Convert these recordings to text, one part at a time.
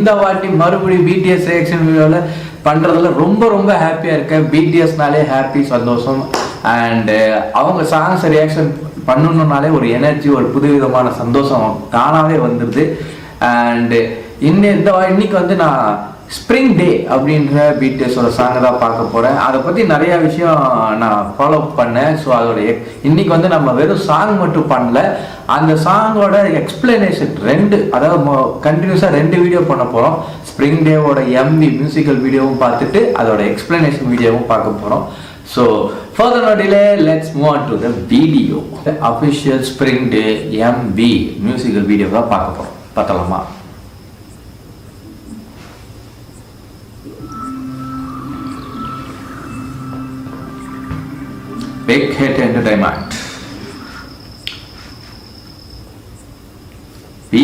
இந்த வாட்டி மறுபடியும் பிடிஎஸ் ரியாக்ஷன் வீடியோவில் பண்ணுறதுல ரொம்ப ரொம்ப ஹாப்பியாக இருக்கேன். பிடிஎஸ்னாலே ஹாப்பி, சந்தோஷம். அண்டு அவங்க சாங்ஸ் ரியாக்ஷன் பண்ணணுன்னாலே ஒரு எனர்ஜி, ஒரு புதுவிதமான சந்தோஷம் தானாகவே வந்துடுது. அண்டு இன்னைக்கு வந்து நான் ஸ்ப்ரிங் டே அப்படின்ற பிடிஎஸோட சாங்கை தான் பார்க்க போகிறேன். அதை பற்றி நிறையா விஷயம் நான் ஃபாலோ பண்ணேன். ஸோ இன்னைக்கு வந்து நம்ம வெறும் சாங் மட்டும் பண்ணல, அந்த சாங்கோட எக்ஸ்பிளனேஷன் அதாவது கண்டினியூஸாக 2 வீடியோ பண்ண போகிறோம். ஸ்ப்ரிங் டேவோட எம்வி மியூசிக்கல் வீடியோவும் பார்த்துட்டு அதோட எக்ஸ்பிளனேஷன் வீடியோவும் பார்க்க போகிறோம். So further no delay, let's move on to the video. The official spring day MV musical video தான் பார்க்க போகிறோம். பார்த்தலாமா? Big Hit Entertainment. B.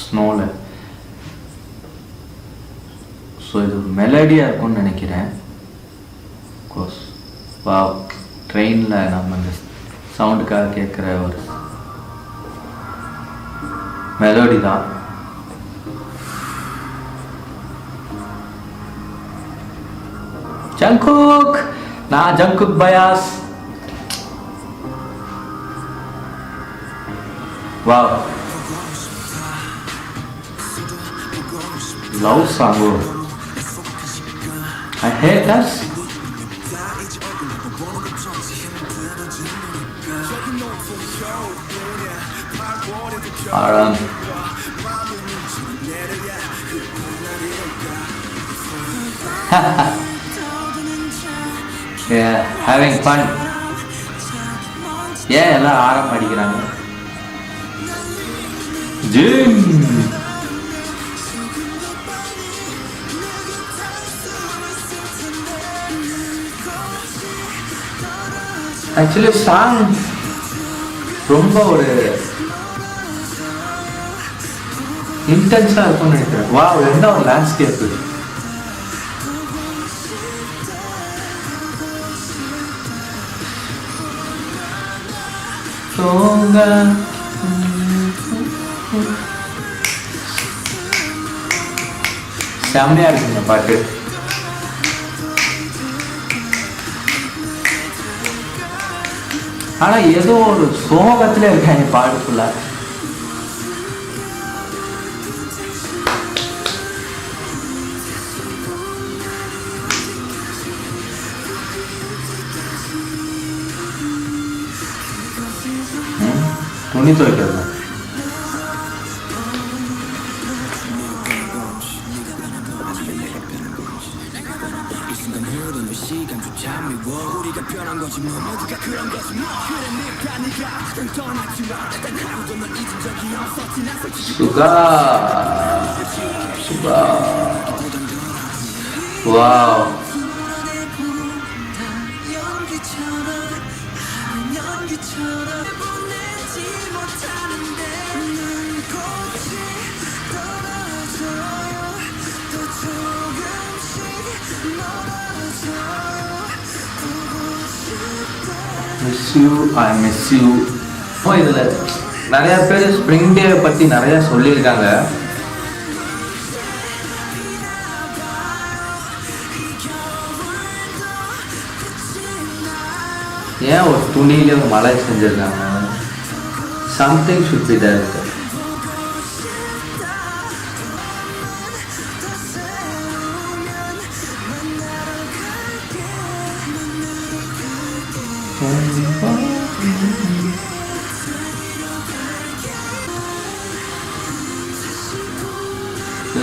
Snowல. ஸோ இது மெலடியாக இருக்கும்னு நினைக்கிறேன். கோர்ஸ் வா ட்ரெயினில் நம்ம இந்த சவுண்டுக்காக கேட்குற ஒரு மெலோடி தான். Jungkook, nah Jungkook bias. Wow, love song. I hate that. Aram. Yeah, having fun. Yeah, எல்லாம் ஆரம் அடிக்கிறாங்க. ஜிம். ஆக்சுவலி சாங் ரொம்ப ஒரு இன்டென்ஸா இருக்கும்னு நினைக்கிறேன். வா, என்ன ஒரு லேண்ட்ஸ்கேப். செம்மையா இருக்குங்க பாட்டு. ஆனா ஏதோ ஒரு சோகத்துல இருக்காங்க பாட்டுக்குள்ள. துணி துவைக்கிறது. சுகா சுகா wow. Miss you, I miss you. இதில் நிறைய பேர் ஸ்ப்ரிங் டே பற்றி நிறையா சொல்லியிருக்காங்க. ஏன் ஒரு துணியில ஒரு மலை செஞ்சிருக்காங்க? Something should be there.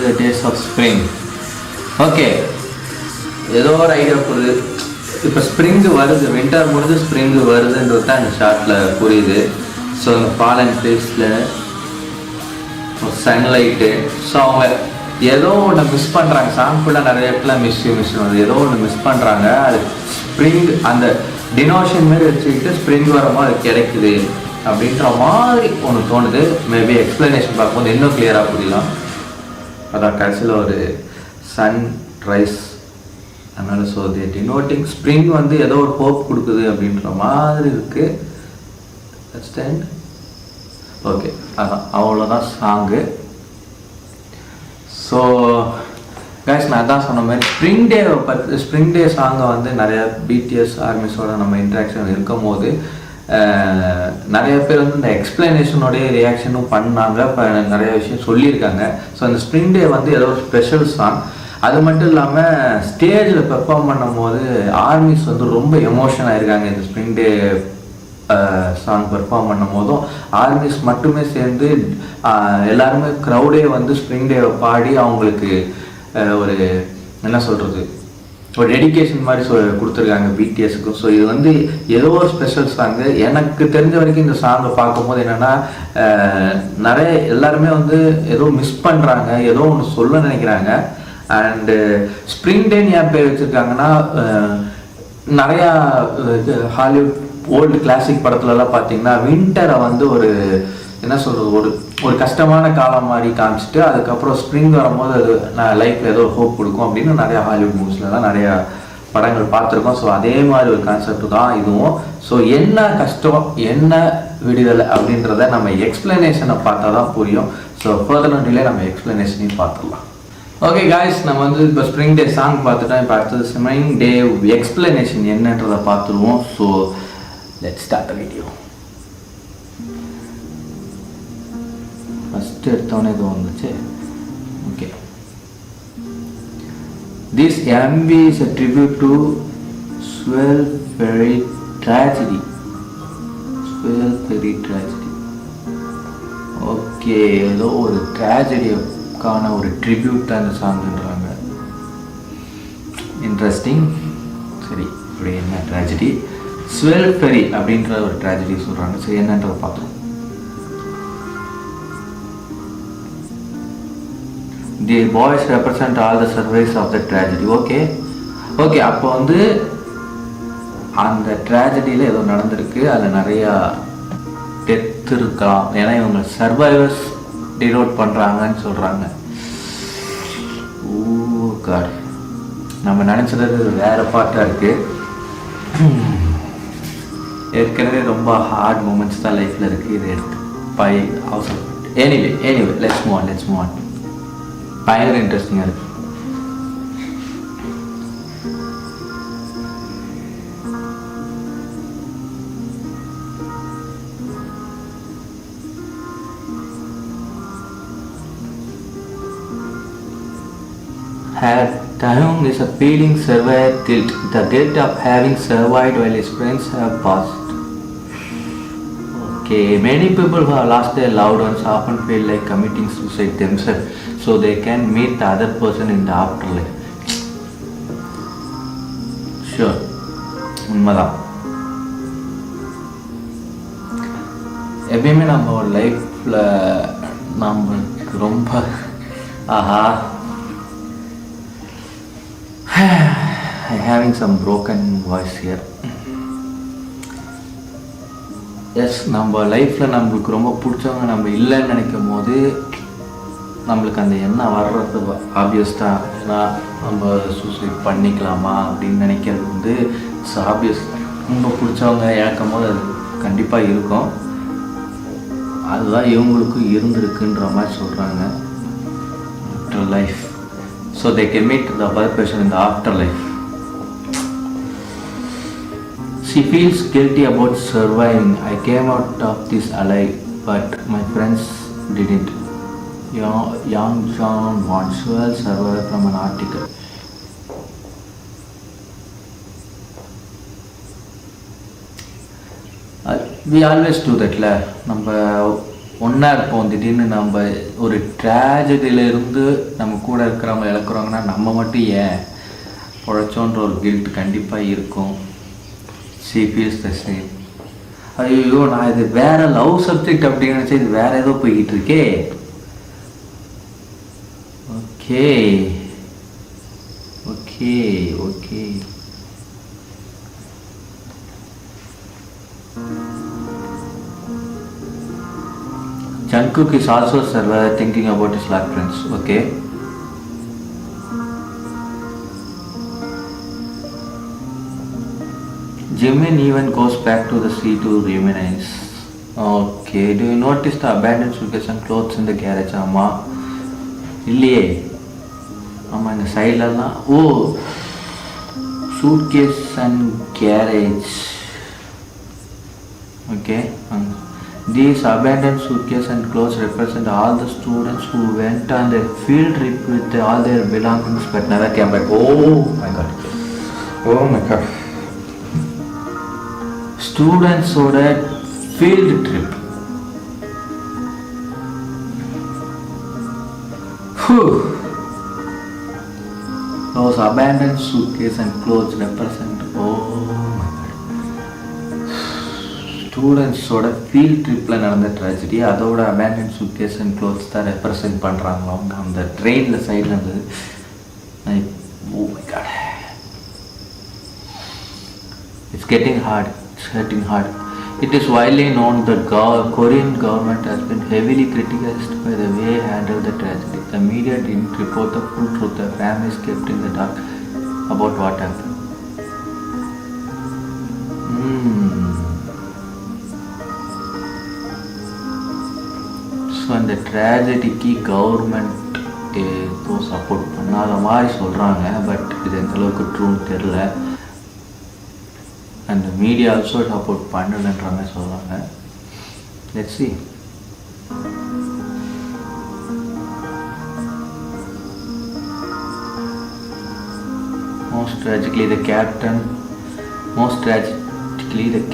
The days of spring. Okay, ஏதோ ஒரு ஐடியா போகுது. இப்போ ஸ்ப்ரிங்கு வருது, வின்டர் முடிஞ்சு ஸ்ப்ரிங்கு வருதுன்றது தான் இந்த ஷார்ட்டில் புரியுது. ஸோ இந்த ஃபால் அண்ட் ப்ளேஸில் சன்லைட்டு. ஸோ அவங்க ஏதோ ஒன்று மிஸ் பண்ணுறாங்க. சாங் ஃபுல்லாக நிறைய இடத்துல மிஸ் வருது. ஏதோ ஒன்று மிஸ் பண்ணுறாங்க. அது ஸ்ப்ரிங் அந்த டினோஷன் மாரி வச்சுக்கிட்டு ஸ்ப்ரிங் வரும்போது அது கிடைக்குது அப்படின்ற மாதிரி ஒன்று தோணுது. மேபி எக்ஸ்பிளனேஷன் பார்க்கும்போது இன்னும் கிளியராக புரியலாம். அதான் கடைசியில் ஒரு சன்ரைஸ் அதனால் ஸோ தே டினோட்டிங் ஸ்ப்ரிங் வந்து ஏதோ ஒரு ஹோப் கொடுக்குது அப்படின்ற மாதிரி இருக்குது. அண்டர்ஸ்டாண்ட்? ஓகே, அதான் அவ்வளோதான் சாங்கு. ஸோ கைஸ், நான் அதான் சொன்ன மாதிரி ஸ்ப்ரிங் டே சாங்கை வந்து நிறையா பிடிஎஸ் ஆர்மிஸோட நம்ம இன்ட்ராக்ஷன் இருக்கும் போது நிறைய பேர் வந்து இந்த எக்ஸ்பிளனேஷனோடைய ரியாக்ஷனும் பண்ணாங்க. இப்போ நிறைய விஷயம் சொல்லியிருக்காங்க. ஸோ அந்த ஸ்ப்ரிங் டே வந்து ஏதோ ஒரு ஸ்பெஷல் சாங். அது மட்டும் இல்லாமல் ஸ்டேஜில் பெர்ஃபார்ம் பண்ணும்போது ஆர்மிஸ் வந்து ரொம்ப எமோஷன் ஆகிருக்காங்க. இந்த ஸ்ப்ரிங் டே சாங் பெர்ஃபார்ம் பண்ணும் போதும் ஆர்மிஸ் மட்டுமே சேர்ந்து எல்லாருமே க்ரௌடே வந்து ஸ்ப்ரிங் டேவை பாடி அவங்களுக்கு ஒரு என்ன சொல்கிறது, ஒரு டெடிக்கேஷன் மாதிரி கொடுத்துருக்காங்க பிடிஎஸ்க்கு. ஸோ இது வந்து ஏதோ ஒரு ஸ்பெஷல் சாங்கு. எனக்கு தெரிஞ்ச வரைக்கும் இந்த சாங்கை பார்க்கும்போது என்னென்னா நிறைய எல்லாருமே வந்து ஏதோ மிஸ் பண்ணுறாங்க, ஏதோ ஒன்று சொல்ல நினைக்கிறாங்க. அண்டு ஸ்ப்ரிங் டேன்னு ஏன் பேர் வச்சுருக்காங்கன்னா, நிறையா ஹாலிவுட் ஓல்டு கிளாசிக் படத்துலலாம் பார்த்தீங்கன்னா வின்டரை வந்து ஒரு என்ன சொல்கிறது, ஒரு கஷ்டமான காலம் மாதிரி காமிச்சிட்டு அதுக்கப்புறம் ஸ்ப்ரிங் வரும்போது அது நான் லைஃப்பில் ஏதோ ஹோப் கொடுக்கும் அப்படின்னு நிறையா ஹாலிவுட் மூவிஸ்லாம் நிறையா படங்கள் பார்த்துருக்கோம். ஸோ அதே மாதிரி ஒரு கான்செப்ட் தான் இதுவும். ஸோ என்ன கஷ்டம் என்ன விடுதலை அப்படின்றத நம்ம எக்ஸ்பிளனேஷனை பார்த்தா தான் புரியும். ஸோ ஃபர்தர் டிலே நம்ம எக்ஸ்பிளனேஷனையும் பார்த்துடலாம். ஓகே காய்ஸ், நம்ம வந்து இப்போ ஸ்ப்ரிங் டே சாங் பார்த்துட்டோம். இப்போ அடுத்தது ஸ்ப்ரிங் டே எக்ஸ்பிளனேஷன் என்னன்றதை பார்த்துருவோம். So let's start the video. First எடுத்தோன்னே இது வந்துச்சு. Okay, this MV is a tribute to Swell Ferry tragedy. Swell Ferry tragedy. Okay, ஏதோ ஒரு ட்ராஜடிக்கான ஒரு ட்ரிபியூட் தான் இந்த சாங்குன்றாங்க. இன்ட்ரெஸ்டிங். சரி, இப்படி என்ன ட்ராஜடி? ஸ்வெல் ஃபெரி அப்படின்ற ஒரு ட்ராஜடி சொல்கிறாங்க. சரி, என்னன்றதை பார்த்தோம். The boys represent all the survivors of the tragedy. Okay, அப்போ வந்து அந்த ட்ராஜடியில் ஏதோ நடந்திருக்கு, அதில் நிறையா டெத் இருக்கலாம். ஏன்னா இவங்க சர்வைவர்ஸ் டினோட் பண்ணுறாங்கன்னு சொல்கிறாங்க. ஓ காட், நம்ம நினச்சது வேறு பார்ட்டாக இருக்குது. ஏற்கனவே ரொம்ப ஹார்ட் மூமெண்ட்ஸ் தான் லைஃப்பில் இருக்குது. இது எடுத்து அவசரம். Anyway let's move on. பயங்கர இன்ட்ரெஸ்டிங்காக இருக்குது. Taeyong is a feeling survivor guilt, the guilt of having survived while his friends have passed. Okay, many people who have lost their loved ones often feel like committing suicide themselves so they can meet the other person in the afterlife. Sure, உண்மைதான். எப்பயுமே நம்ம லைஃப்பில் நம்மளுக்கு ரொம்ப I'm having some broken voice here. Yes, நம்ம லைஃப்பில் நம்மளுக்கு ரொம்ப பிடிச்சவங்க நம்ம இல்லைன்னு நினைக்கும் போது நம்மளுக்கு அந்த எண்ணம் வர்றது ஆப்வியஸ் தான். ஏன்னா நம்ம சூசைட் பண்ணிக்கலாமா அப்படின்னு நினைக்கிறது வந்து ஆப்வியஸ். ரொம்ப பிடிச்சவங்க இழக்கும் போது அது கண்டிப்பாக இருக்கும். அதுதான் இவங்களுக்கும் இருந்திருக்குன்ற மாதிரி சொல்கிறாங்க. After life, so they can meet the other person in the afterlife. She feels guilty about surviving. I came out of this alive, but my friends didn't. Young John Wanswell survived from an article. We always do that la. நம்ம ஒன்றா இருப்போம், திடீர்னு நம்ம ஒரு ட்ராஜடியிலேருந்து நம்ம கூட இருக்கிறவங்க இழக்கிறோங்கன்னா நம்ம மட்டும் ஏன் உழைச்சோன்ற ஒரு கில்ட் கண்டிப்பாக இருக்கும். she feels the same. ஐயோ, நான் இது வேறு லவ் சப்ஜெக்ட் அப்படின்னு நினச்சா இது வேறு ஏதோ போய்கிட்டு இருக்கே. Okay Jungkook is also thinking about his lost friends. Okay. Jimin even goes back to the sea to reminisce. Okay, do you notice the abandoned suitcase and clothes in the garage? ஆமா இல்லையே. ஆமா இந்த சைட்லலாம் ஓ suitcase and garage. Okay. These abandoned suitcases and clothes represent all the students who went on their field trip with all their belongings but never came back. Oh my god. Oh my god. Students oda field trip. Whew. Those abandoned suitcases and clothes represent, oh my god, students oda field trip la nadanda tragedy. Adoda abandoned suitcases and clothes da represent பண்றாங்க அவங்க அந்த ட்ரெயின்ல சைடுல இருந்து. Oh my god, it's getting hard. It is widely known that Korean government has been heavily criticized by the way it handled the tragedy. The media didn't report the full truth. The families kept in the dark about what happened. So in the tragedy government ஏதோ support பண்ணாத மாதிரி சொல்கிறாங்க. But இது எந்த அளவுக்கு ட்ரூன்னு தெரில. And media also support பண்ணலன்ற மாதிரி சொல்கிறாங்க. Let's see. Most tragically, the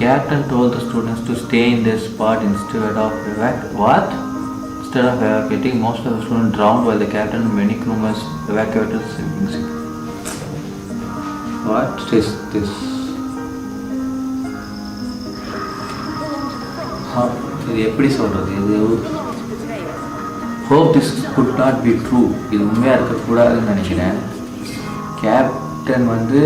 captain told the students to stay in their spot instead of evacuating. Most of the students drowned while the captain and many crew members evacuated sinking ship. What is this? இது எப்படி சொல்கிறது? இது hope this could not be true. இது உண்மையாக இருக்கக்கூடாதுன்னு நினைக்கிறேன். Captain வந்து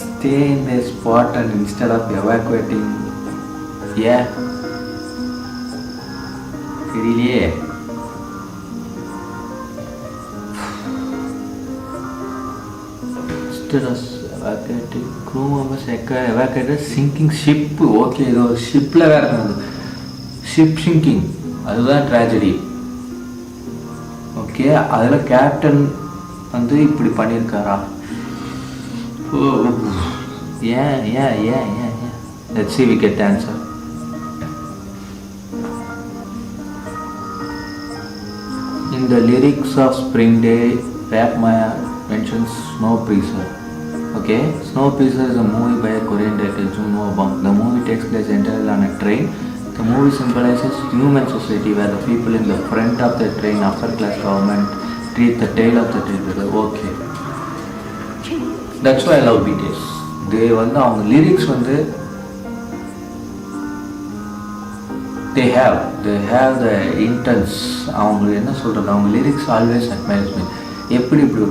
stay in the spot and instead of evacuating. தெரியலையே. instead of evacuating crew members evacuated sinking ship. Okay, ஏதோ ஷிப்பில் வேறு இருந்தது. ஷிப் சிங்கிங், அதுதான் ட்ராஜடி. ஓகே, அதில் கேப்டன் வந்து இப்படி பண்ணியிருக்காரா? ஏன் let's see we get the answer. In the lyrics of Spring Day, Rap Maya mentions Snowpiercer. Okay, Snowpiercer is a movie by a Korean director Jung Ho Bang. The movie takes place entirely on a train. The movie symbolizes human society where the people in the front of the train, upper class government, treat the tail of the train with a okay. That's why I love BTS. They வந்து அவங்க lyrics வந்து they have the intense. அவங்க என்ன சொல்கிறது, அவங்க lyrics always அட்மையர்ஸ் me. எப்படி இப்படி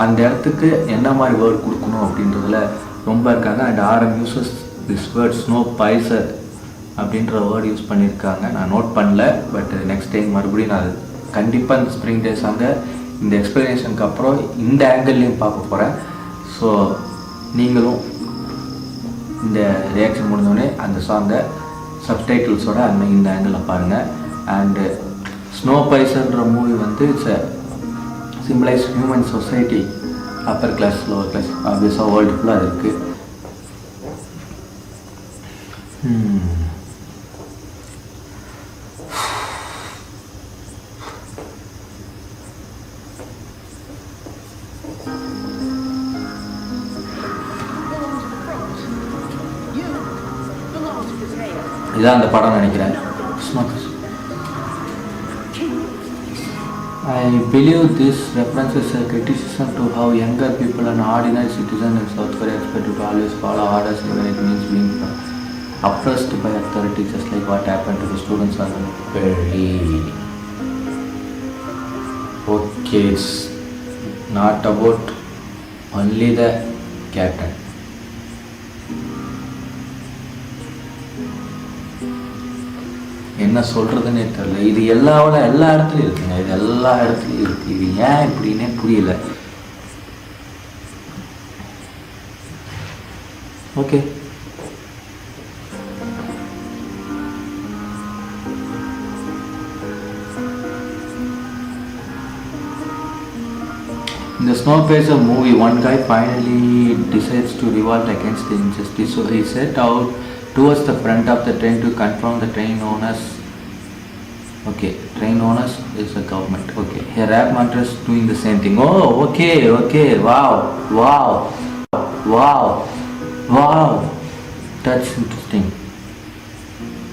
அந்த இடத்துக்கு என்ன மாதிரி வேர்ட் கொடுக்கணும் அப்படின்றதுல ரொம்ப இருக்காங்க. And RM uses this word snowpiercer அப்படின்ற வேர்ட் யூஸ் பண்ணியிருக்காங்க. நான் நோட் பண்ணல, பட் நெக்ஸ்ட் டைம் மறுபடியும் நான் கண்டிப்பாக இந்த ஸ்ப்ரிங் டே சாங்கை இந்த எக்ஸ்ப்ளனேஷனுக்கு அப்புறம் இந்த ஆங்கிள்லேயும் பார்க்க போகிறேன். ஸோ நீங்களும் இந்த ரியாக்ஷன் முடிஞ்சோடனே அந்த சாங்கை சப்டைட்டில்ஸோட இந்த ஆங்கிளில் பாருங்கள். அண்டு ஸ்னோபைசர்ன்ற மூவி வந்து it's symbolizes human society, upper class lower class ஆப்வியஸாக வேர்ல்டு ஃபுல்லாக அது இருக்குது. இதான் அந்த படம் நினைக்கிறேன். I believe this references a criticism to how younger people and ordinary citizens in South Korea expected to always follow orders even it means being oppressed by authority, just like what happened to the students on the parade. Okay, it's not about only the captain. என்ன சொல்கிறதுன்னே தெரியல. இது எல்லா இடத்துலையும் இருக்குங்க. இது எல்லா இடத்துலையும் இருக்குது. இது ஏன் இப்படின்னே புரியல. Okay. In the Snowpiercer movie, one guy finally decides to revolt against the injustice. So he set out towards the front of the train to confront the train owners. Okay, train owners is the government. Okay, here rap mantra is doing the same thing. Oh, okay, wow. That's interesting.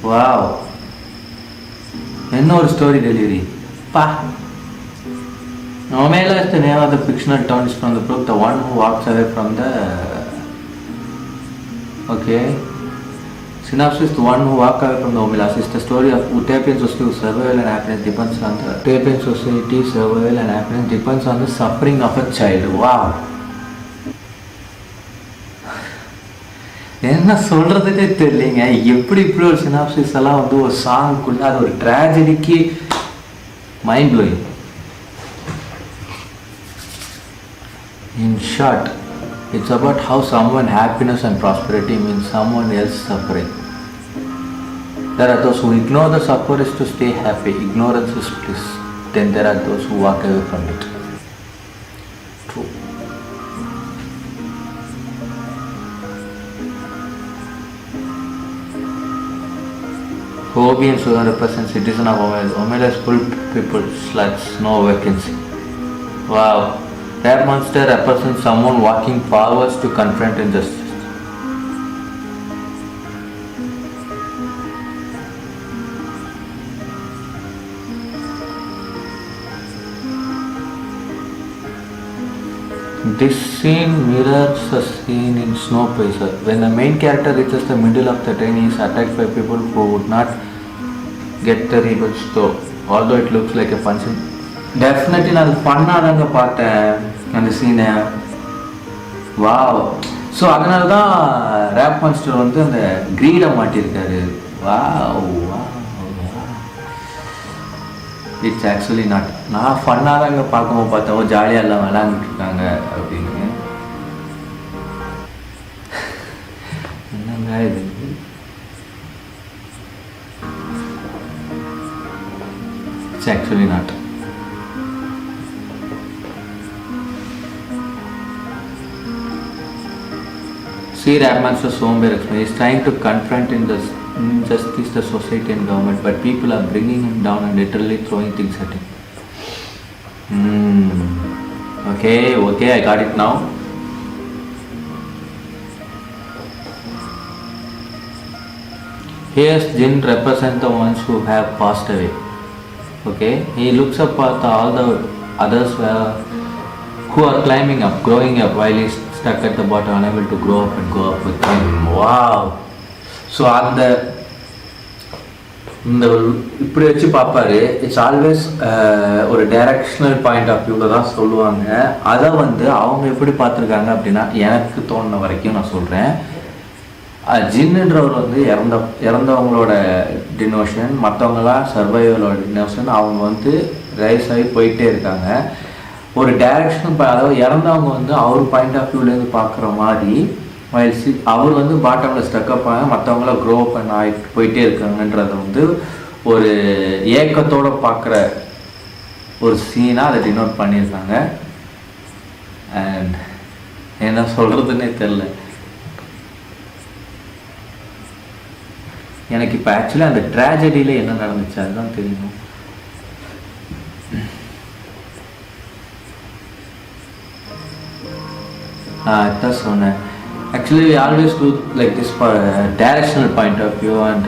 Wow. என்ன ஒரு story delivery பா. Omela is the name of the fictional town is from the book The One Who Walks Away from the... Okay. Synopsis: The One Who Walks Away from the Omelas is the story of utopian society survival and happiness depends on the utopian society survival and happiness depends on the suffering of a child. Wow. என்ன சொல்கிறதுக்கே தெரியலைங்க. எப்படி இப்படி ஒரு synopsis எல்லாம் வந்து ஒரு சாங்குக்குள்ள அது ஒரு ட்ராஜடிக்கு mind blowing. In short, it's about how someone happiness and prosperity means someone else suffering. There are those who ignore the sufferers to stay happy. Ignorance is bliss. Then there are those who walk away from it. True. Hobie and Susan represent citizen of Omela. Omela is full people, sluts, no vacancy. Wow. Rap monster represents someone walking forwards to confront injustice. This scene mirrors a scene in Snowpiercer. When the main character reaches the middle of the train, he is attacked by people who would not get the rebels though. Although it looks like a punching. Definitely நான் அது ஃபன்னாக தாங்க பார்த்தேன் அந்த சீனை. Wow. So அதனால தான் rape monster வந்து அந்த கிரீடை மாட்டியிருக்காரு. வாவ். It's actually not. நான் ஃபன்னாக தாங்க பார்க்கும்போது பார்த்தோம் ஜாலியாக எல்லாம் விளாண்டுட்டு இருக்காங்க அப்படின்னு. என்னங்க இது? It's actually not. See Rap Monster Somber explains. He is trying to confront injustice, the society and government, but people are bringing him down and literally throwing things at him. Okay, I got it now. Here's Jin represent the ones who have passed away. Okay, he looks up at all the others who are climbing up, growing up, while he's stuck at the bottom, unable to grow up and go up with him. Wow. So அந்த இந்த இப்படி வச்சு பார்ப்பாரு. It's always ஒரு directional point of வியூவில் தான் சொல்லுவாங்க. அதை வந்து அவங்க எப்படி பார்த்துருக்காங்க அப்படின்னா, எனக்கு தோணுன வரைக்கும் நான் சொல்கிறேன், ஜின்னுன்றவர் வந்து இறந்தவங்களோட டினோஷன், மற்றவங்களாம் சர்வைவலோட டினோஷன், அவங்க வந்து ரைஸ் ஆகி போயிட்டே இருக்காங்க. ஒரு டைரக்ஷன் அதாவது இறந்தவங்க வந்து அவர் பாயிண்ட் ஆஃப் வியூலேருந்து பார்க்குற மாதிரி, அவர் வந்து பாட்டமில் ஸ்டக்கப் ஆக மற்றவங்கள க்ரோ பண்ண ஆகிட்டு போயிட்டே இருக்காங்கன்றத வந்து ஒரு ஏக்கத்தோடு பார்க்குற ஒரு சீனாக அதை டினோட் பண்ணியிருக்காங்க. அண்ட் என்ன சொல்கிறதுன்னே தெரில எனக்கு. இப்போ ஆக்சுவலி அந்த ட்ராஜடியில் என்ன நடந்துச்சு அதுதான் தெரியணும். That's one. Actually, we always do like this for a directional point of view, and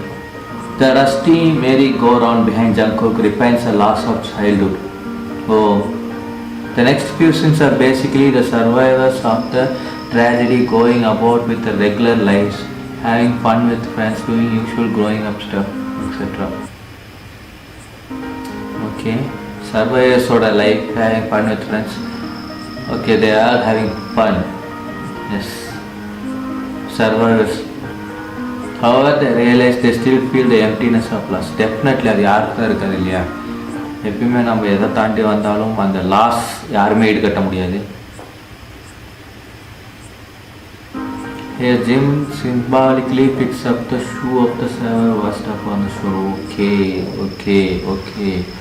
the rusty merry-go-round behind Jungkook repents a loss of childhood. Oh, the next few scenes are basically the survivors of the tragedy going about with the regular lives, having fun with friends, doing usual growing up stuff, etc. Okay, survivors of the life, having fun with friends. Okay, they are having fun. Yes, survivors. However, they realize they still feel the emptiness of loss. Definitely, அது யாருக்கும் இருக்காது இல்லையா? எப்பயுமே நம்ம எதை தாண்டி வந்தாலும் அந்த லாஸ் யாருமே ஈடுகட்ட முடியாது. A gym symbolically picks up the shoe of the server washed up on the shore. Okay.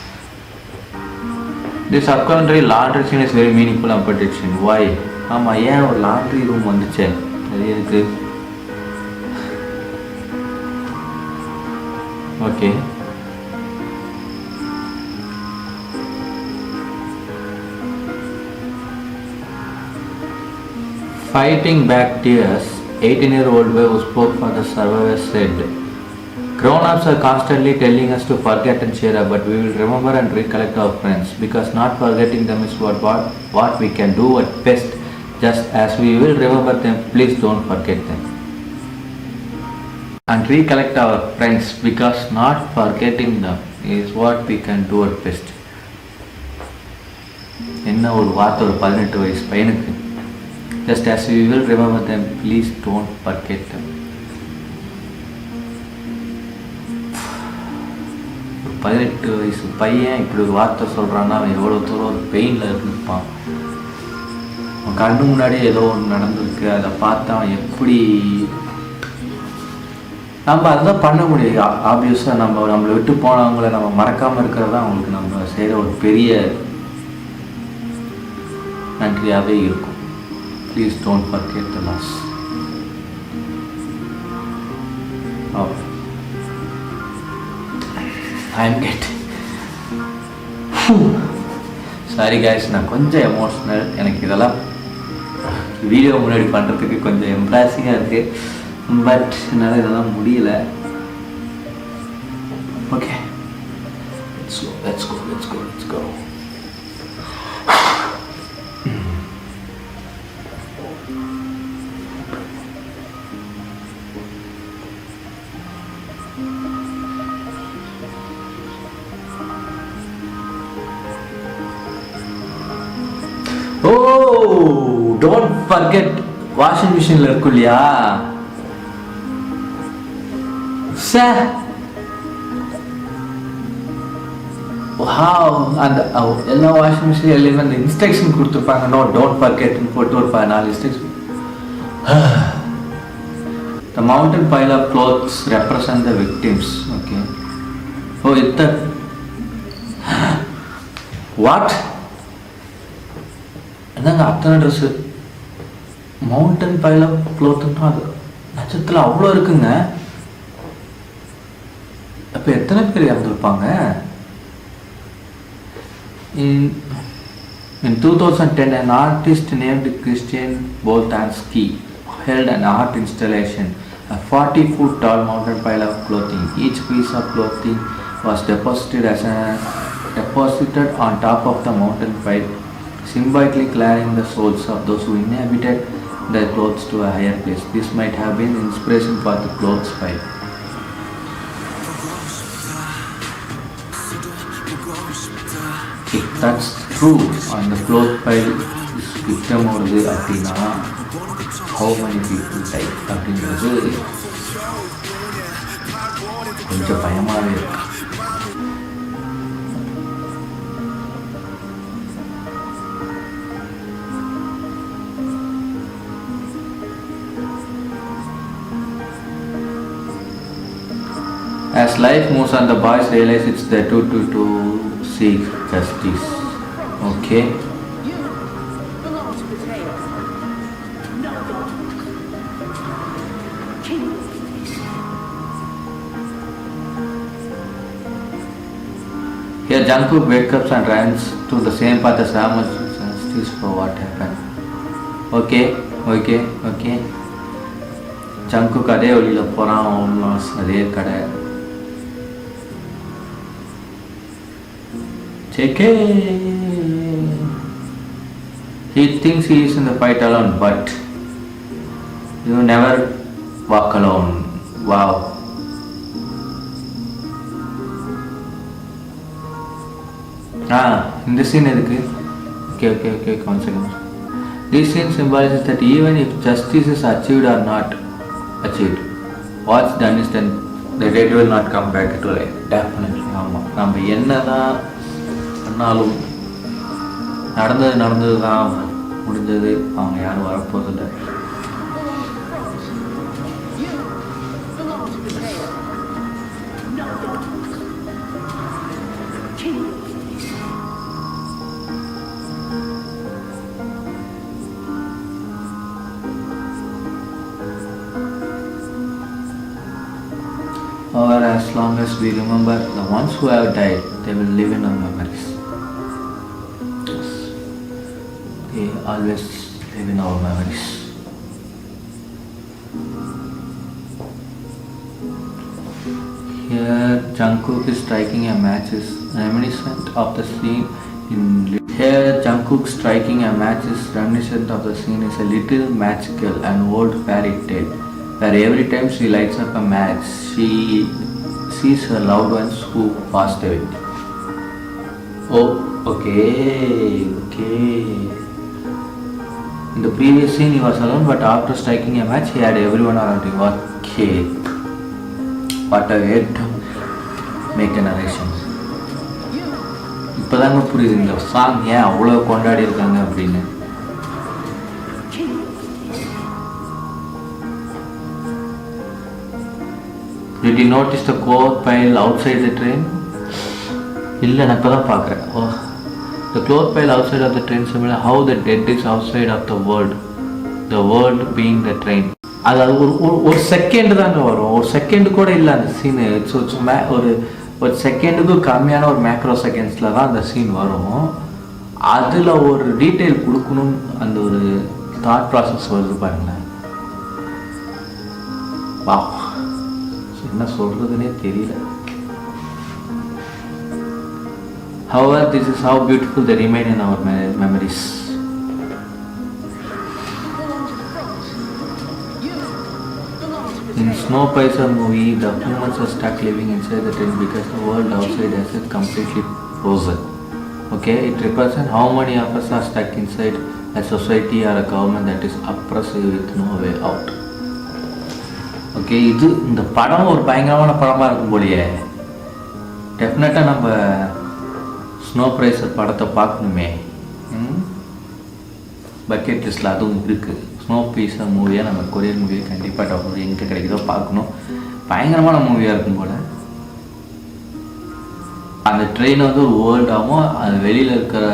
This upcountry laundry scene is very meaningful and protection. Why? ஆமாம், ஏன் ஒரு லாண்ட்ரி ரூம் வந்துச்சே, அது எதுக்கு? Okay. Fighting back tears, 18-year-old boy who spoke for the survivors said, "Grown-ups are constantly telling us to forget and cheer up, but we will remember and recollect our friends, because not forgetting them is what we can do at best. Just as we will remember them, please don't forget them." And recollect our friends, because not forgetting them is what we can do at best. என்ன ஒரு வார்த்தை ஒரு 18 வயசு பையனுக்கு. Just as we will remember them, please don't forget them. 18 வயசு பையன் இப்படி ஒரு வார்த்தை சொல்கிறான்னா அவன் எவ்வளோ தூரம் ஒரு பெயினில் இருந்துப்பான். அவன் கண்ணு முன்னாடியே ஏதோ ஒன்று நடந்திருக்கு, அதை பார்த்து அவன் எப்படி, நம்ம அதுதான் பண்ண முடியும். ஆப்வியஸாக நம்மளை விட்டு போனவங்களை நம்ம மறக்காமல் இருக்கிறது தான் அவங்களுக்கு நம்ம செய்கிற ஒரு பெரிய நன்றியாகவே இருக்கும். Please don't forget the loss. Oh, I'm getting. Sorry guys, நான் கொஞ்சம் எமோஷ்னல். எனக்கு இதெல்லாம் வீடியோ முன்னாடி பண்ணுறதுக்கு கொஞ்சம் எம்ப்ராசிங்காக இருக்குது, பட் என்னால் இதெல்லாம் முடியல. Okay, let's go. Don't forget washing மிஷினில் இருக்கும் இல்லையா சார், அந்த எல்லா வாஷிங் மிஷின் எல்லாமே அந்த இன்ஸ்ட்ரக்ஷன் கொடுத்துருப்பாங்க. நோ டோன்ட் ஃபர்கெட்னு போட்டு ஒரு 4 instruction. The mountain pile of clothes represent the victims. Okay. Oh, it's that. What? என்னங்க அத்தனை ட்ரெஸ்ஸு, மவுண்டன் பைல் ஆஃப் க்ளோத்துன்னா அது நட்சத்திரம் அவ்வளோ இருக்குங்க. அப்போ எத்தனை பேர் இறந்துருப்பாங்க? In 2010, an artist named Christian Boltanski held an art installation, a 40-foot tall mountain pile of clothing. Each piece of clothing was deposited on top of the mountain pile, symbolically carrying the souls of those who inhabited their clothes to a higher place. This might have been inspiration for the clothes pile. If that's true, on the clothes pile is victim வருது அப்படின்னா how many people died அப்படின்றது கொஞ்சம் பயமாகவே இருக்கு. As life moves on, the boys realize it's their duty to seek justice. Okay. Here Jungkook wakes up and runs to the same path as Ram justice for what happened. Okay. Jungkook அதே வழியில் போகிறான், அதே கடை. JK. He thinks he is in the fight alone, but you never walk alone. Wow. In this scene எதுக்கு? Okay, one second. This scene symbolizes that even if justice is achieved or not achieved, what's done is done. The dead will not come back to life. Definitely. ஆமாம், நம்ம என்னதான் பண்ணாலும் நடந்தது தான் முடிஞ்சது, அவங்க யாரும் வரப்போதில்லை. long as we remember the ones who have died, they will live in our memories. Yes. They always live in our memories. Here, Jungkook is striking a match is reminiscent of the scene in. Here, Jungkook striking a match is reminiscent of the scene is a little magical and old fairy tale, where every time she lights up a match, she sees her loved ones who passed away. Oh, okay. In the previous scene, he was alone, but after striking a match, he had everyone around him. Okay. What a way to make a narration. இப்போதாங்க புரியுது இந்த song ஏன் அவ்வளோ கொண்டாடி இருக்காங்க அப்படின்னு. Did you notice the cloth pile outside the train? இல்லை நான் இப்போ தான் பார்க்குறேன். Oh, the cloth pile outside of the train similar how the dead is outside of the world being the train. அது ஒரு செகண்ட் தாங்க வரும், ஒரு செகண்டு கூட இல்லை அந்த சீனு. ஒரு செகண்டுக்கு கம்மியான ஒரு மேக்ரோ செகண்ட்ஸில் தான் அந்த சீன் வரும். அதில் ஒரு டீட்டெயில் கொடுக்கணும்னு அந்த ஒரு தாட் ப்ராசஸ் வருது பாருங்களேன். வா, என்ன சொல்கிறதுனே தெரியல. However, this is how beautiful they remain in our memories. In Snowpiercer movie, the humans are stuck living inside the train because the world outside has it completely frozen. Okay, it represents how many of us are stuck inside a society or a government that is oppressive with no way out. Okay, இந்த படம் ஒரு பயங்கரமான படமாக இருக்கும் போலியே. டெஃபினட்டாக நம்ம Snowpiercer படத்தை பார்க்கணுமே. பக்கெட் லிஸ்ட்டில் அதுவும் இருக்குது. ஸ்னோபியர்சர் மூவியாக நம்ம கொரியன் மூவியை கண்டிப்பாக டவுன்லோட் எங்கே கிடைக்குதோ பார்க்கணும். பயங்கரமான மூவியாக இருக்கும் போல். அந்த ட்ரெயின் வந்து ஒரு வேர்ல்டாகவும் அது வெளியில் இருக்கிற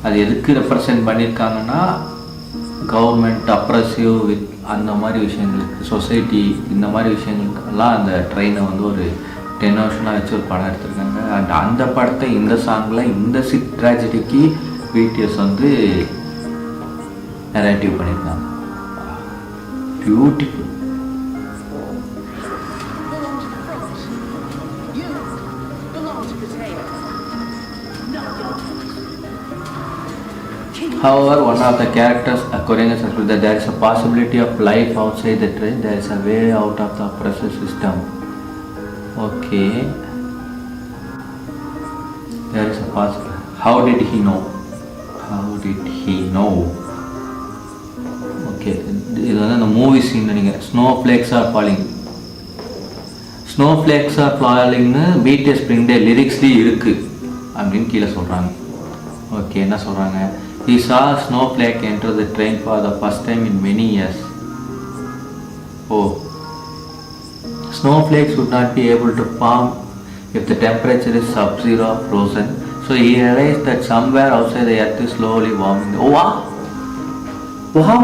அது எதுக்கு ரெப்ரசன்ட் பண்ணியிருக்காங்கன்னா கவர்மெண்ட் அப்ரஸிவ் வித் அந்த மாதிரி விஷயங்களுக்கு, சொசைட்டி இந்த மாதிரி விஷயங்களுக்கெல்லாம் அந்த ட்ரெயினை வந்து ஒரு 10 வருஷனாக வச்சு ஒரு படம் எடுத்திருக்காங்க. அண்ட் அந்த படத்தை இந்த சாங்கில் இந்த ட்ராஜடிக்கு BTS வந்து நரேட்டிவ் பண்ணியிருக்காங்க. Beautiful. However, one of the characters according to that there is a possibility of life outside the train. There is a way out of the oppressive system. Okay. There is a possibility. How did he know? Okay. இது வந்து அந்த movie scene நினைக்கிறேன். Snowflakes are falling BTS Spring Day லிரிக்ஸ்லேயும் இருக்குது அப்படின்னு கீழே சொல்கிறாங்க. Okay, என்ன சொல்கிறாங்க? He saw a snowflake enter the train for the first time in many years. Oh. Snowflakes would not be able to form if the temperature is sub-zero or frozen. So he realized that somewhere outside the earth is slowly warming. Oh wow! Wow!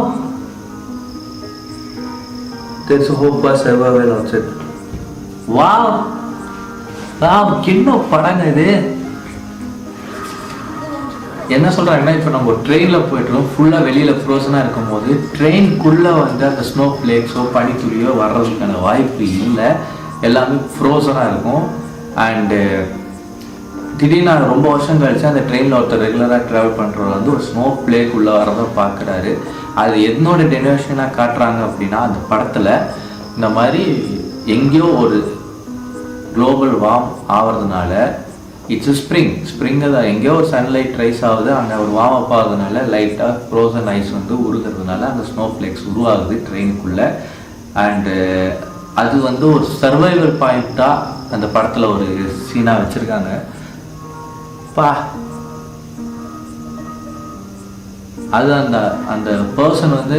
There is a hope for survival outside. Wow! Wow! என்ன படங்க இது? என்ன சொல்கிறாங்கன்னா, இப்போ நம்ம ட்ரெயினில் போய்ட்டுருக்கோம், ஃபுல்லாக வெளியில் ஃப்ரோசனாக இருக்கும் போது ட்ரெயின்குள்ளே வந்து அந்த ஸ்னோ ஃப்ளேக்ஸோ பனித்துளியோ வர்றதுக்கான வாய்ப்பு இல்லை. எல்லாமே ஃப்ரோசனாக இருக்கும். அண்டு திடீர்னு ரொம்ப வருஷம் கழிச்சு அந்த ட்ரெயினில் ஒருத்தர் ரெகுலராக ட்ராவல் பண்ணுறவர் வந்து ஒரு ஸ்னோ ஃப்ளேக் உள்ளே வரதை பார்க்குறாரு. அது என்னோட டெனிவேஷனாக காட்டுறாங்க அப்படின்னா, அந்த படத்தில் இந்த மாதிரி எங்கேயோ ஒரு குளோபல் வார்ம் ஆகிறதுனால இட்ஸ் ஸ்ப்ரிங்கில் எங்கேயோ ஒரு சன்லைட் ரைஸ் ஆகுது, அங்கே ஒரு வார்ம் அப் ஆகுறதுனால லைட்டாக ஃப்ரோசன் ஐஸ் வந்து உருகிறதுனால அந்த ஸ்னோ ஃப்ளேக்ஸ் உருவாகுது ட்ரெயினுக்குள்ளே. அண்டு அது வந்து ஒரு சர்வைவல் பாயிண்ட்டாக அந்த படத்தில் ஒரு சீனாக வச்சுருக்காங்க. அது அந்த பர்சன் வந்து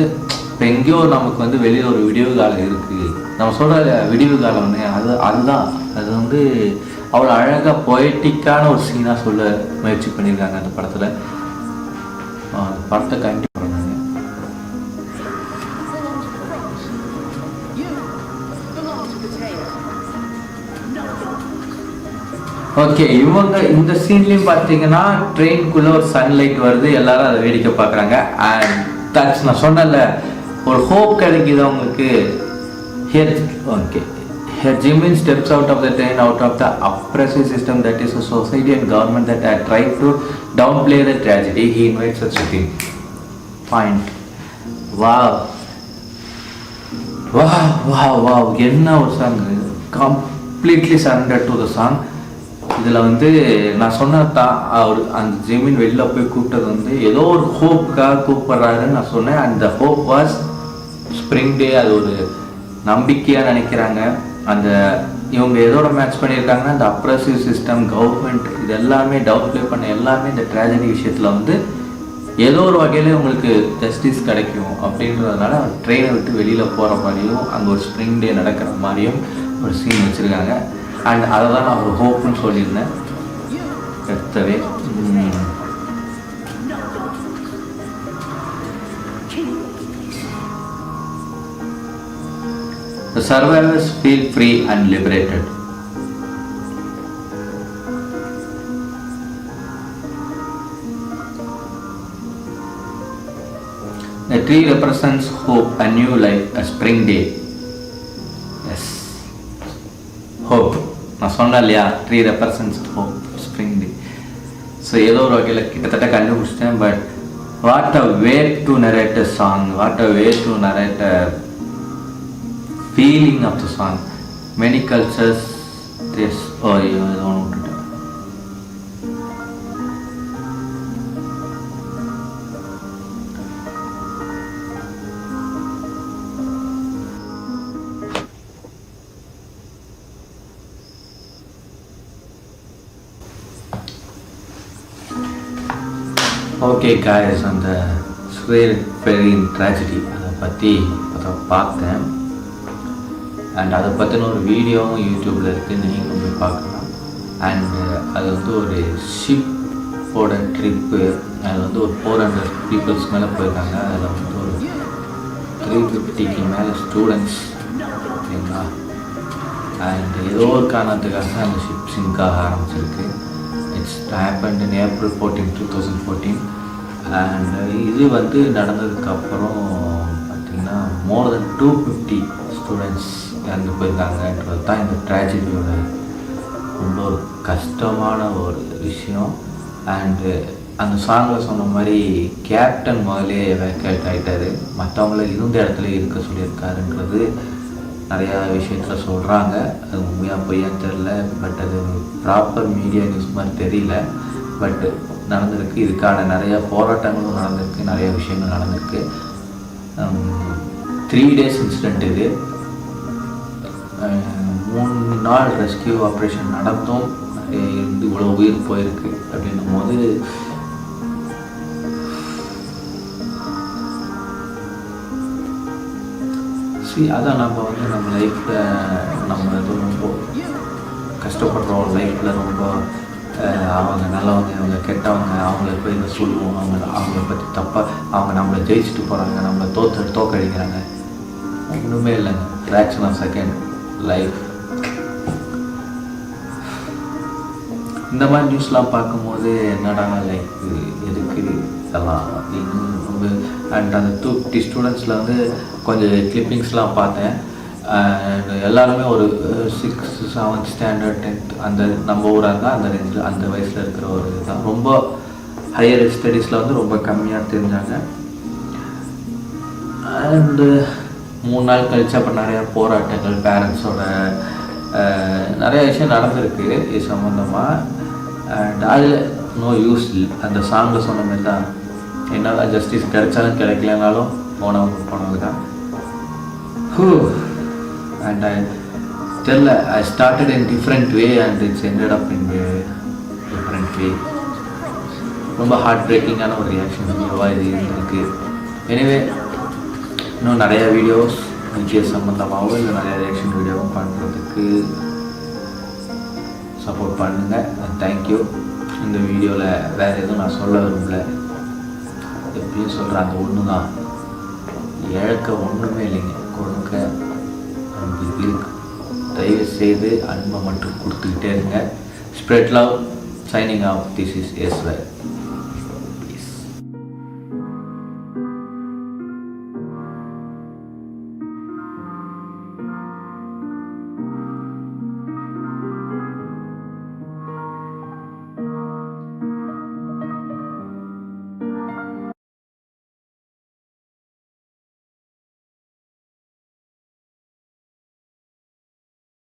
இப்போ எங்கேயோ நமக்கு வந்து வெளியில் ஒரு விடிவு காலம் இருக்குது, நம்ம சொல்கிற விடிவு காலம் வந்து அதுதான். அது வந்து அவ்வளோ அழகாக பொயட்டிக்கான ஒரு சீனாக சொல்ல முயற்சி பண்ணியிருக்காங்க அந்த படத்தில். படத்தை கண்டிப்பாக ஓகே, இவங்க இந்த சீன்லேயும் பார்த்தீங்கன்னா ட்ரெயின்குள்ளே ஒரு சன்லைட் வருது, எல்லாரும் அதை வேடிக்கை பார்க்குறாங்க. அண்ட் தட்ஸ் நான் சொன்னல ஒரு ஹோப் கிடைக்குது அவங்களுக்கு. Here okay, here Jimin steps out of the train, out of the oppressive system that is a society and government that had tried to downplay the tragedy. He invites us to think. Fine. Wow. Wow. என்ன ஒரு song, completely surrender to the song. இதில் வந்து நான் சொன்னதான் அவர் அந்த Jimin வெளில போய் கூப்பிட்டது வந்து ஏதோ ஒரு ஹோப்புக்காக கூப்பிட்றாருன்னு நான் சொன்னேன். அந்த ஹோப் வாஸ் ஸ்ப்ரிங் டே. அது ஒரு நம்பிக்கையாக நினைக்கிறாங்க. அந்த இவங்க எதோட மேட்ச் பண்ணியிருக்காங்கன்னா அந்த அப்ரசிவ் சிஸ்டம், கவர்மெண்ட், இது எல்லாமே டவுன் ப்ளே பண்ண எல்லாமே இந்த ட்ராஜடி விஷயத்தில் வந்து ஏதோ ஒரு வகையில் உங்களுக்கு ஜஸ்டிஸ் கிடைக்கும் அப்படின்றதுனால ட்ரெயினை விட்டு வெளியில் போகிற மாதிரியும் அங்கே ஒரு ஸ்ப்ரிங் டே நடக்கிற மாதிரியும் ஒரு சீன் வச்சுருக்காங்க. அண்ட் அதை தான் நான் ஒரு ஹோப்புன்னு சொல்லியிருந்தேன். எடுத்தவே The survivors feel free and liberated. The tree represents hope, a new life, a spring day. Yes, hope. நான் சொன்னேன் இல்லையா, ட்ரீ ரெப்ரசன்ஸ் ஹோப், ஸ்ப்ரிங் டே. ஸோ ஏதோ ஒரு வகையில் கிட்டத்தட்ட கண்டுபிடிச்சிட்டேன். But what a way to narrate a song, what a way to narrate a feeling of the song. Many cultures this I don't want to. Okay guys, அந்த Swedenborg tragedy அதை பற்றி பார்த்தேன். And அதை பற்றின ஒரு வீடியோவும் யூடியூப்பில் இருக்குது, நீங்களும் போய் பார்க்கலாம். அண்டு அது வந்து ஒரு ஷிப்போட ட்ரிப்பு. அது வந்து ஒரு 400 பீப்புள்ஸ் மேலே போயிருக்காங்க. அதில் வந்து ஒரு 350க்கு மேலே ஸ்டூடெண்ட்ஸ், ஓகேங்களா. அண்ட் ஏதோ ஒரு காரணத்துக்காக அந்த ஷிப் சிங்க் ஆக ஆரம்பிச்சிருக்கு. It's happened in April 14, 2014. And இது வந்து நடந்ததுக்கப்புறம் பார்த்திங்கன்னா மோர் தென் 250 ஸ்டூடெண்ட்ஸ் இறந்து போயிருக்காங்கன்றது தான் இந்த ட்ராஜடியோட ரொம்ப ஒரு கஷ்டமான ஒரு விஷயம். அண்டு அந்த சாங்கில் சொன்ன மாதிரி கேப்டன் முதலே வேக்கேட் ஆகிட்டார், மற்றவங்கள இருந்த இடத்துல இருக்க சொல்லியிருக்காருன்றது நிறையா விஷயத்தில் சொல்கிறாங்க. அது உண்மையாக பொய்யான்னு தெரில. பட் அது ப்ராப்பர் மீடியா நியூஸ் மாதிரி தெரியல. பட் நடந்திருக்கு. இதுக்கான நிறையா போராட்டங்களும் நடந்திருக்கு, நிறைய விஷயங்கள் நடந்திருக்கு. 3 days இன்சிடெண்ட் இது. 3 நாள் ரெஸ்கியூ ஆப்ரேஷன் நடந்தும் இவ்வளோ உயிர் போயிருக்கு அப்படின்னும் போது அதான் நம்ம வந்து நம்ம லைஃப்பில் நம்ம இது ரொம்ப கஷ்டப்படுறோம். லைஃப்பில் ரொம்ப அவங்க நல்லவங்க, அவங்க கெட்டவங்க, அவங்கள போய் இதை சொல்லுவோம், அவங்கள பற்றி தப்பாக, அவங்க நம்மளை ஜெயிச்சுட்டு போகிறாங்க, நம்மளை தோக்கடிக்கிறாங்க. ஒன்றுமே இல்லைங்க, ஃப்ராக்ஷன் ஆஃப் செகண்ட் லைஃப். இந்த மாதிரி நியூஸ்லாம் பார்க்கும்போது என்னடா லைஃப் இருக்குது இதெல்லாம் அப்படின்னு ரொம்ப. அண்ட் அந்த 250 ஸ்டூடெண்ட்ஸில் வந்து கொஞ்சம் கிளிப்பிங்ஸ்லாம் பார்த்தேன். அண்ட் எல்லாருமே ஒரு 6th, 7th ஸ்டாண்டர்ட், 10th அந்த நம்ம ஊராக தான் அந்த ரேஞ்சில் அந்த வயசில் இருக்கிற ஒரு இதுதான். ரொம்ப ஹையர் ஸ்டடீஸில் வந்து ரொம்ப கம்மியாக தெரிஞ்சாங்க. அண்டு 3 நாள் கழிச்சு அப்புறம் நிறையா போராட்டங்கள், பேரண்ட்ஸோட நிறைய விஷயம் நடந்திருக்கு இது சம்மந்தமாக. அண்ட் அதில் நோ யூஸ். அந்த சாங்கில் சொன்ன மாதிரி தான், என்னதான் ஜஸ்டிஸ் கிடைச்சாலும் கிடைக்கலனாலும் போனவங்க தான். And I started in different way and it's ended up in a different way. ரொம்ப ஹார்ட் பிரேக்கிங்கான ஒரு ரியாக்ஷன் வீடியோவாக இது இருக்குது. எனிவே இன்னும் நிறையா வீடியோஸ் பிடிஎஸ் சம்மந்தமாகவும் இல்லை நிறையா ரியாக்ஷன் வீடியோவும் பண்ணுறதுக்கு சப்போர்ட் பண்ணுங்கள். தேங்க்யூ. இந்த வீடியோவில் வேறு எதுவும் நான் சொல்ல விரும்பலை. எப்படியும் சொல்கிறேன், அந்த ஒன்று தான், இழக்க ஒன்றுமே இல்லைங்க, கொடுக்க அன்பு இருக்கு. தயவு செய்து அன்பை மட்டும் கொடுத்துக்கிட்டே இருங்க. Spread love. Signing out. This is Yes Right.